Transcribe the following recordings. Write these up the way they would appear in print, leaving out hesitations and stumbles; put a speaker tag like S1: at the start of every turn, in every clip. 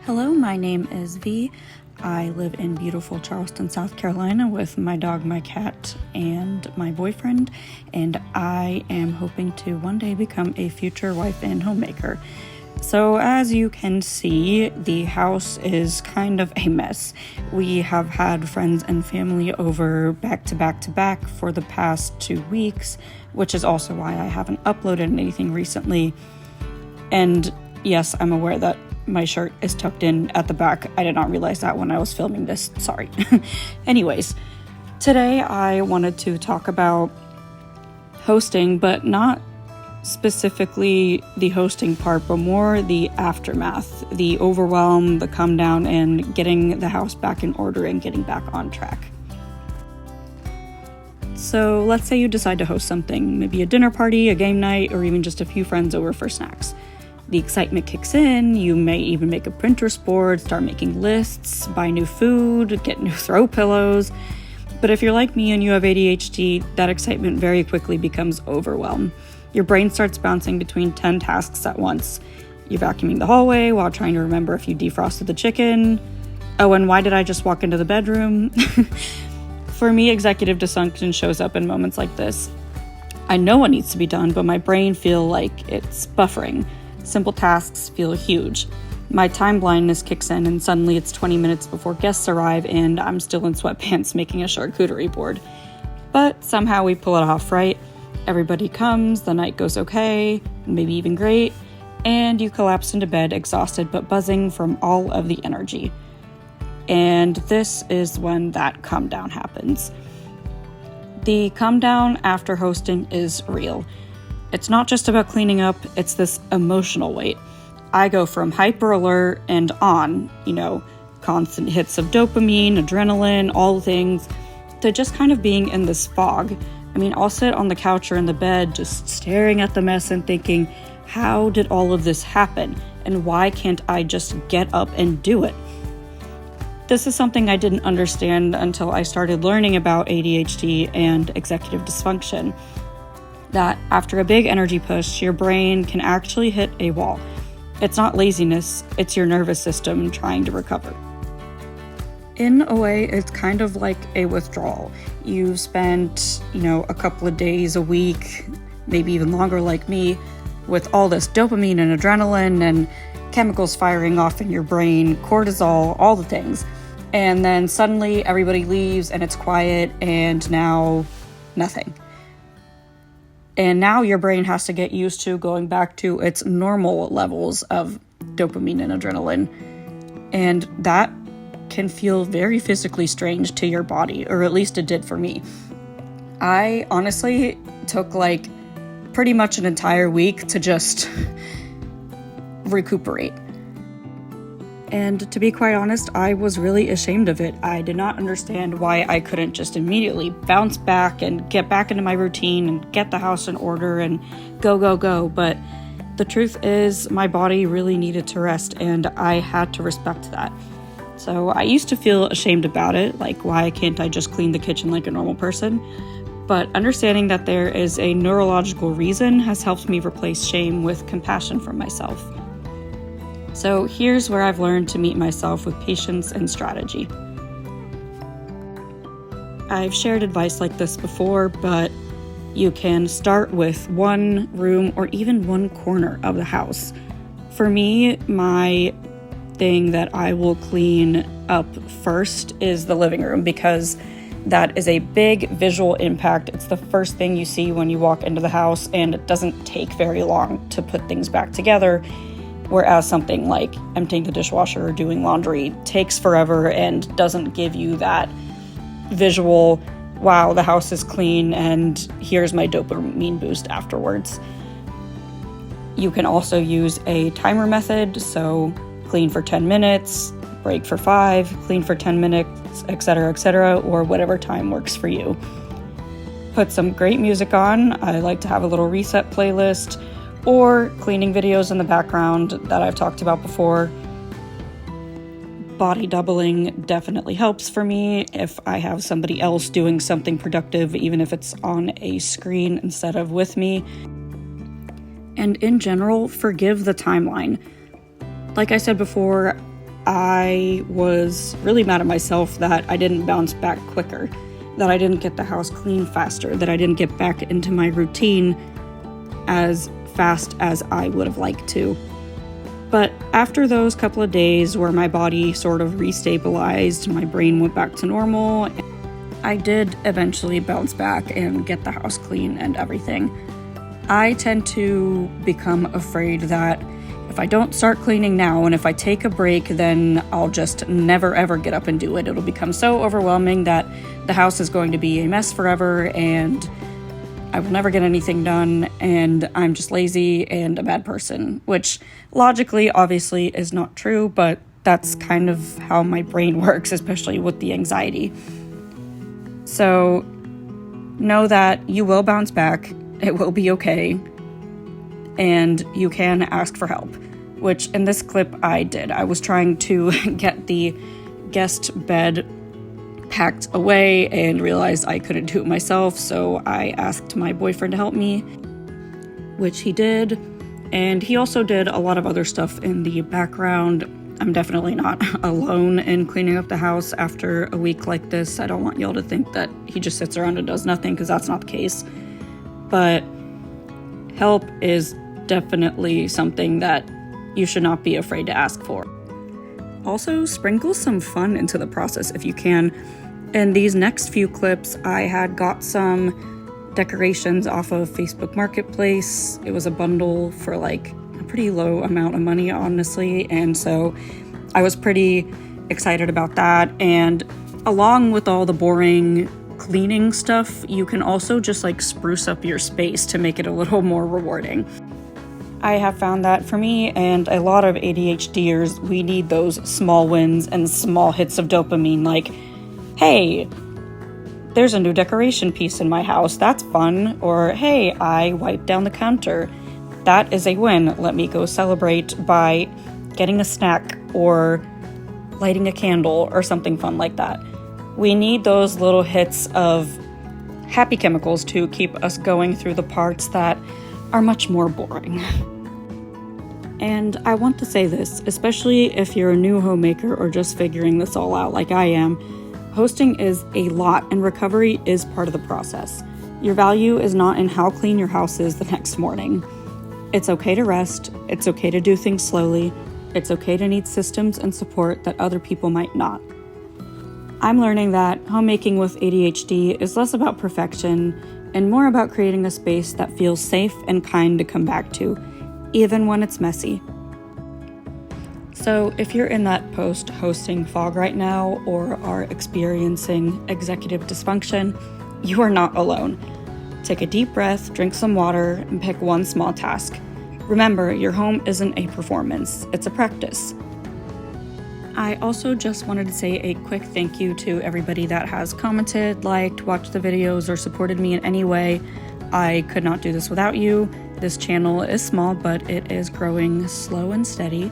S1: Hello, my name is V. I live in beautiful Charleston, South Carolina with my dog, my cat, and my boyfriend, and I am hoping to one day become a future wife and homemaker. So as you can see, the house is kind of a mess. We have had friends and family over back to back for the past 2 weeks, which is also why I haven't uploaded anything recently. And yes, I'm aware that my shirt is tucked in at the back. I did not realize that when I was filming this. Sorry. Anyways, today I wanted to talk about hosting, but not specifically the hosting part, but more the aftermath, the overwhelm, the come down, and getting the house back in order and getting back on track. So let's say you decide to host something, maybe a dinner party, a game night, or even just a few friends over for snacks. The excitement kicks in, you may even make a Pinterest board, start making lists, buy new food, get new throw pillows. But if you're like me and you have ADHD, that excitement very quickly becomes overwhelm. Your brain starts bouncing between 10 tasks at once. You're vacuuming the hallway while trying to remember if you defrosted the chicken. Oh, and why did I just walk into the bedroom? For me, executive dysfunction shows up in moments like this. I know what needs to be done, but my brain feels like it's buffering. Simple tasks feel huge. My time blindness kicks in and suddenly it's 20 minutes before guests arrive and I'm still in sweatpants making a charcuterie board. But somehow we pull it off, right? Everybody comes, the night goes okay, maybe even great, and you collapse into bed exhausted but buzzing from all of the energy. And this is when that come down happens. The come down after hosting is real. It's not just about cleaning up, it's this emotional weight. I go from hyper alert and on, constant hits of dopamine, adrenaline, all the things, to just kind of being in this fog. I'll sit on the couch or in the bed just staring at the mess and thinking, how did all of this happen? And why can't I just get up and do it? This is something I didn't understand until I started learning about ADHD and executive dysfunction. That after a big energy push, your brain can actually hit a wall. It's not laziness, it's your nervous system trying to recover. In a way, it's kind of like a withdrawal. You've spent, a couple of days, a week, maybe even longer like me, with all this dopamine and adrenaline and chemicals firing off in your brain, cortisol, all the things. And then suddenly everybody leaves and it's quiet and now nothing. And now your brain has to get used to going back to its normal levels of dopamine and adrenaline. And that can feel very physically strange to your body, or at least it did for me. I honestly took pretty much an entire week to just recuperate. And to be quite honest, I was really ashamed of it. I did not understand why I couldn't just immediately bounce back and get back into my routine and get the house in order and go. But the truth is, my body really needed to rest and I had to respect that. So I used to feel ashamed about it, why can't I just clean the kitchen like a normal person? But understanding that there is a neurological reason has helped me replace shame with compassion for myself. So here's where I've learned to meet myself with patience and strategy. I've shared advice like this before, but you can start with one room or even one corner of the house. For me, my thing that I will clean up first is the living room because that is a big visual impact. It's the first thing you see when you walk into the house, and it doesn't take very long to put things back together. Whereas something like emptying the dishwasher or doing laundry takes forever and doesn't give you that visual, wow, the house is clean and here's my dopamine boost afterwards. You can also use a timer method, so clean for 10 minutes, break for 5, clean for 10 minutes, etc., or whatever time works for you. Put some great music on. I like to have a little reset playlist, or cleaning videos in the background that I've talked about before. Body doubling definitely helps for me if I have somebody else doing something productive, even if it's on a screen instead of with me. And in general, forgive the timeline. Like I said before, I was really mad at myself that I didn't bounce back quicker, that I didn't get the house clean faster, that I didn't get back into my routine as fast as I would have liked to. But after those couple of days where my body sort of restabilized, my brain went back to normal, I did eventually bounce back and get the house clean and everything. I tend to become afraid that if I don't start cleaning now and if I take a break, then I'll just never ever get up and do it. It'll become so overwhelming that the house is going to be a mess forever and I will never get anything done and I'm just lazy and a bad person, which logically obviously is not true, but that's kind of how my brain works, especially with the anxiety. So know that you will bounce back, it will be okay, and you can ask for help, which in this clip I did. I was trying to get the guest bed packed away and realized I couldn't do it myself, so I asked my boyfriend to help me, which he did, and he also did a lot of other stuff in the background. I'm definitely not alone in cleaning up the house after a week like this. I don't want y'all to think that he just sits around and does nothing, because that's not the case. But help is definitely something that you should not be afraid to ask for. Also, sprinkle some fun into the process if you can. In these next few clips, I had got some decorations off of Facebook Marketplace. It was a bundle for like a pretty low amount of money, honestly, and so I was pretty excited about that. And along with all the boring cleaning stuff, you can also just like spruce up your space to make it a little more rewarding. I have found that for me and a lot of ADHDers, we need those small wins and small hits of dopamine, like, hey, there's a new decoration piece in my house, that's fun, or hey, I wiped down the counter, that is a win, let me go celebrate by getting a snack or lighting a candle or something fun like that. We need those little hits of happy chemicals to keep us going through the parts that are much more boring. And I want to say this, especially if you're a new homemaker or just figuring this all out like I am, hosting is a lot and recovery is part of the process. Your value is not in how clean your house is the next morning. It's okay to rest, it's okay to do things slowly, it's okay to need systems and support that other people might not. I'm learning that homemaking with ADHD is less about perfection and more about creating a space that feels safe and kind to come back to, even when it's messy. So if you're in that post-hosting fog right now or are experiencing executive dysfunction, you are not alone. Take a deep breath, drink some water, and pick one small task. Remember, your home isn't a performance, it's a practice. I also just wanted to say a quick thank you to everybody that has commented, liked, watched the videos, or supported me in any way. I could not do this without you. This channel is small, but it is growing slow and steady.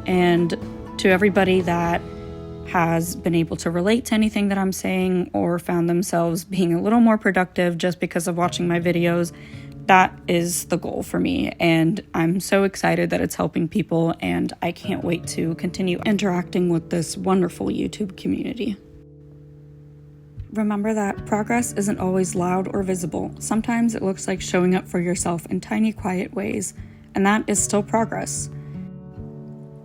S1: And to everybody that has been able to relate to anything that I'm saying or found themselves being a little more productive just because of watching my videos, that is the goal for me, and I'm so excited that it's helping people, and I can't wait to continue interacting with this wonderful YouTube community. Remember that progress isn't always loud or visible. Sometimes it looks like showing up for yourself in tiny, quiet ways, and that is still progress.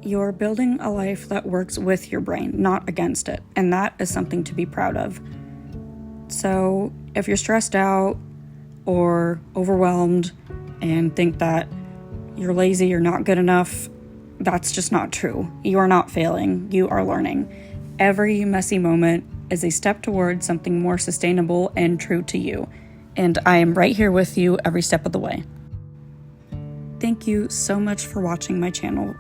S1: You're building a life that works with your brain, not against it, and that is something to be proud of. So if you're stressed out or overwhelmed and think that you're lazy, you're not good enough, that's just not true. You are not failing, you are learning. Every messy moment is a step towards something more sustainable and true to you, and I am right here with you every step of the way. Thank you so much for watching my channel.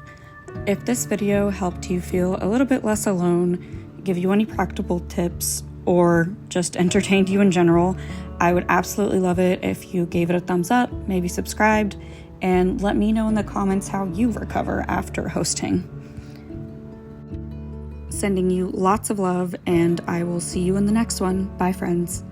S1: If this video helped you feel a little bit less alone, give you any practical tips, or just entertained you in general, I would absolutely love it if you gave it a thumbs up, maybe subscribed, and let me know in the comments how you recover after hosting. Sending you lots of love, and I will see you in the next one. Bye, friends.